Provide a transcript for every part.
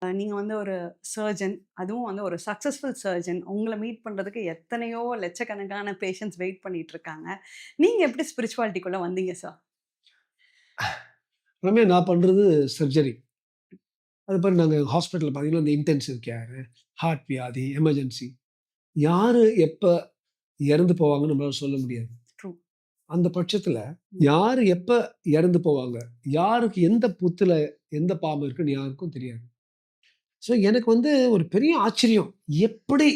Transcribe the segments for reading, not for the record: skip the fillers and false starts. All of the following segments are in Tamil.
நீங்க வந்து ஒரு சர்ஜன். அதுவும் வந்து ஒரு சக்சஸ்ஃபுல் சர்ஜன். உங்கள மீட் பண்றதுக்கு எத்தனையோ லட்சக்கணக்கான பேஷண்ட்ஸ் வெயிட் பண்ணிட்டு இருக்காங்க. நீங்க எப்படி ஸ்பிரிச்சுவாலிட்டிக்குள்ள வந்தீங்க சார்? எல்லாமே நான் பண்றது சர்ஜரி. அது மாரி நாங்க ஹாஸ்பிட்டல்ல பார்த்தீங்கன்னா, இந்த இன்டென்சிவ் கேரு, ஹார்ட் வியாதி, எமர்ஜென்சி யாரு எப்ப இறந்து போவாங்கன்னு நம்மளால சொல்ல முடியாது. ட்ரூ. அந்த பட்சத்தில ம். யாரு எப்ப இறந்து போவாங்க? யாருக்கு எந்த புத்துல எந்த பாம்பு இருக்குன்னு யாருக்கும் தெரியாது. ஸோ எனக்கு வந்து ஒரு பெரிய ஆச்சரியம். எப்படி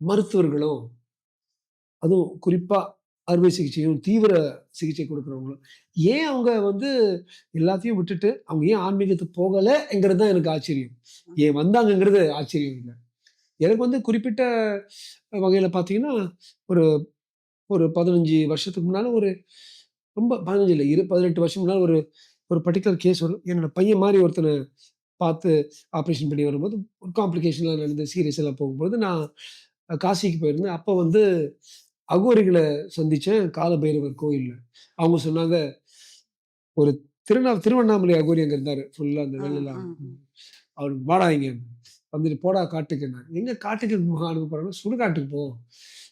மருத்துவர்களும், அதுவும் குறிப்பா அறுவை சிகிச்சையும், தீவிர சிகிச்சை குடுக்குறவங்களும், ஏன் அவங்க வந்து எல்லாத்தையும் விட்டுட்டு, அவங்க ஏன் ஆன்மீகத்துக்கு போகலங்கிறது தான் எனக்கு ஆச்சரியம். ஏன் வந்தாங்கங்கிறது ஆச்சரியம் இல்ல. எனக்கு வந்து குறிப்பிட்ட வகையில பார்த்தீங்கன்னா, ஒரு ஒரு 15 வருஷத்துக்கு முன்னால ஒரு ரொம்ப 15 இல்ல, 18 வருஷம் முன்னால ஒரு ஒரு பர்ட்டிகுலர் கேஸ் வரும். என்னோட பையன் மாரி ஒருத்தன பார்த்து ஆப்பரேஷன் பண்ணி வரும்போது, ஒரு காம்ப்ளிகேஷன்லாம் நடந்து சீரியஸ் எல்லாம் போகும்போது, நான் காசிக்கு போயிருந்தேன். அப்ப வந்து அகோரிகள சந்திச்சேன், கால பைரவர் கோயில்ல. அவங்க சொன்னாங்க, ஒரு திருவண்ணாமலை அகோரி அங்க இருந்தாரு. ஃபுல்லா அந்த ஆ, ஆ, வெள்ளலாம். ம். அவரு "வாடா இங்க" வந்துட்டு "போடா காட்டுக்குன்னாரு." எங்க காட்டுக்கு அனுப்ப போறாங்கன்னா, "சுடுகாட்டுக்கு போ."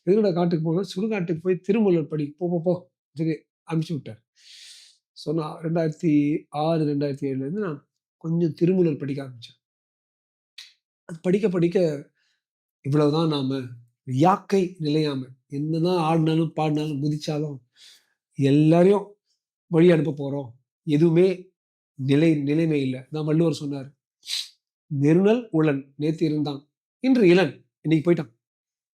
எதுக்குடா காட்டுக்கு போனா, "சுடுகாட்டுக்கு போய் திருமூலர் படி. போ, போ, போ." சொல்லி அனுப்பிச்சு விட்டாரு. ஸோ நான் 2006, 2007லேருந்து நான் கொஞ்சம் திருமூலர் படிக்க ஆரம்பிச்சேன். அது படிக்க படிக்க இவ்வளவுதான் நாம. யாக்கை நிலையாமை. என்னதான் ஆடுனாலும், பாடுனாலும், குதிச்சாலும் எல்லாரையும் வழி அனுப்ப போறோம். எதுவுமே நிலைமை இல்ல. தான் வள்ளுவர் சொன்னாரு. "நெருநல் உளன் நேத்து இருந்தான். இன்று இலன். இன்னைக்கு போய்ட்டான்."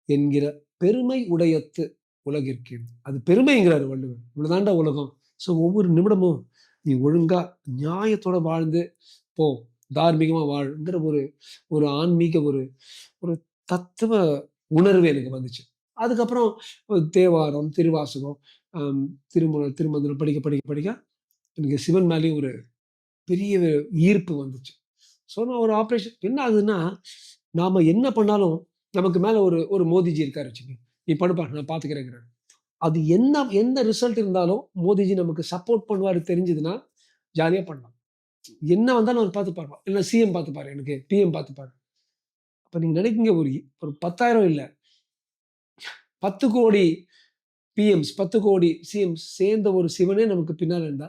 என்கிற பெருமை உடையத்து உலகிற்கு. அது பெருமைங்கிறாரு வள்ளுவர். இவ்வளவுதான்டா உலகம். ஸோ ஒவ்வொரு நிமிடமும் நீ ஒழுங்கா நியாயத்தோட வாழ்ந்து போ. தார்மீகமா வாழ்ங்கிற ஒரு ஒரு ஆன்மீக ஒரு ஒரு தத்துவ உணர்வு எனக்கு வந்துச்சு. அதுக்கப்புறம் தேவாரம், திருவாசகம், அம் திருமூலர், திருமந்திரம் படிக்க படிக்க படிக்க எனக்கு சிவன் மேலேயும் ஒரு பெரிய ஈர்ப்பு வந்துச்சு. ஸோ நான் ஒரு ஆப்பரேஷன் என்ன ஆகுதுன்னா, நாம என்ன பண்ணாலும் நமக்கு மேல ஒரு ஒரு மோதிஜி இருக்காரு வச்சுக்கங்க. "நீ படுப்பா நான் பார்த்துக்கிறேங்கிறாரு." அது என்ன எந்த ரிசல்ட் இருந்தாலும் மோதிஜி நமக்கு சப்போர்ட் பண்ணுவாரு தெரிஞ்சதுன்னா, ஜாலியா பண்ணலாம். என்ன வந்தாலும் அவர் பார்த்துப்பாரு. இல்ல சிஎம் பார்த்துப்பாரு எனக்கு. பிஎம் பார்த்துப்பாரு. அப்ப நீங்க நினைக்கிறீங்க ஒரு 10,000 இல்ல. 10,00,00,000 பிஎம்ஸ், 10,00,00,000 சிஎம்ஸ் சேர்ந்த ஒரு சிவனே நமக்கு பின்னால இருந்தா,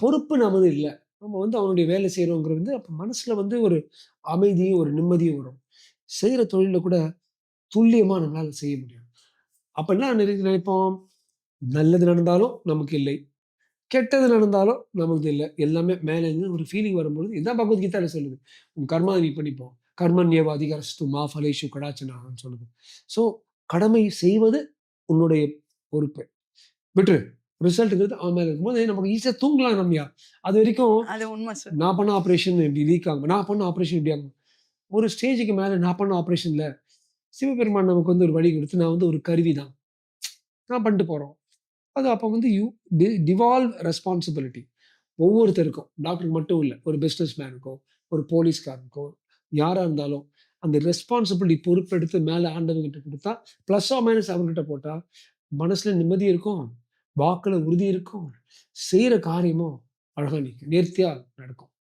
பொறுப்பு நமது இல்ல. நம்ம வந்து அவனுடைய வேலை செய்றோங்கிறது வந்து அப்ப மனசுல வந்து ஒரு அமைதியும், ஒரு நிம்மதியும் வரும். செய்ற தொழில்ல கூட துல்லியமா நம்மளால செய்ய முடியும். அப்ப என்ன நினைப்போம்? நல்லது நடந்தாலும் நமக்கு இல்லை. கெட்டது நடந்தாலும் நமக்கு இல்ல. எல்லாமே மேல இருந்து ஒரு ஃபீலிங் வரும்பொழுது இதான் பகவத்கீதைல சொல்லுது. உன் கர்மா நீ பண்ணிப்போ. கர்மண்யேவ அதிகாரஸ்து மா ஃபலேஷு கடாச்சனான்னு சொல்லுது. ஸோ கடமை செய்வது உன்னுடைய பொறுப்பு. விட்டுரு. ரிசல்ட்ங்கிறது அவன் மேல இருக்கும்போது நமக்கு ஈஸியா தூங்கலாம் ரம்யா. அதுவரைக்கும் அது உண்ம சார். நான் பண்ண ஆப்பரேஷன் இப்படி லீக் ஆகும். நான் பண்ண ஆப்பரேஷன் இப்படி ஆகும். ஒரு ஸ்டேஜ்க்கு மேல நான் பண்ண ஆப்பரேஷன்ல சிவபெருமான் நமக்கு வந்து ஒரு வழி குடுத்து நான் வந்து ஒரு கருவி தான். நான் பண்ணிட்டு போறோம். அது அப்ப வந்து யூ டிவால்வ் ரெஸ்பான்சிபிலிட்டி. ஒவ்வொருத்தருக்கும். டாக்டருக்கு மட்டும் இல்ல. ஒரு பிசினஸ் மேனுக்கோ, ஒரு போலீஸ்காரனுக்கோ, யாரா இருந்தாலும் அந்த ரெஸ்பான்சிபிலிட்டி பொறுப்பெடுத்து மேல ஆண்டவன்கிட்ட குடுத்தா, பிளஸ் ஆர் மைனஸ் அவர்கிட்ட போட்டா, மனசுல நிம்மதி இருக்கும். வாக்குல உறுதி இருக்கும். செய்ற காரியமும் அழகா நிக்கும். நேர்த்தியா நடக்கும்.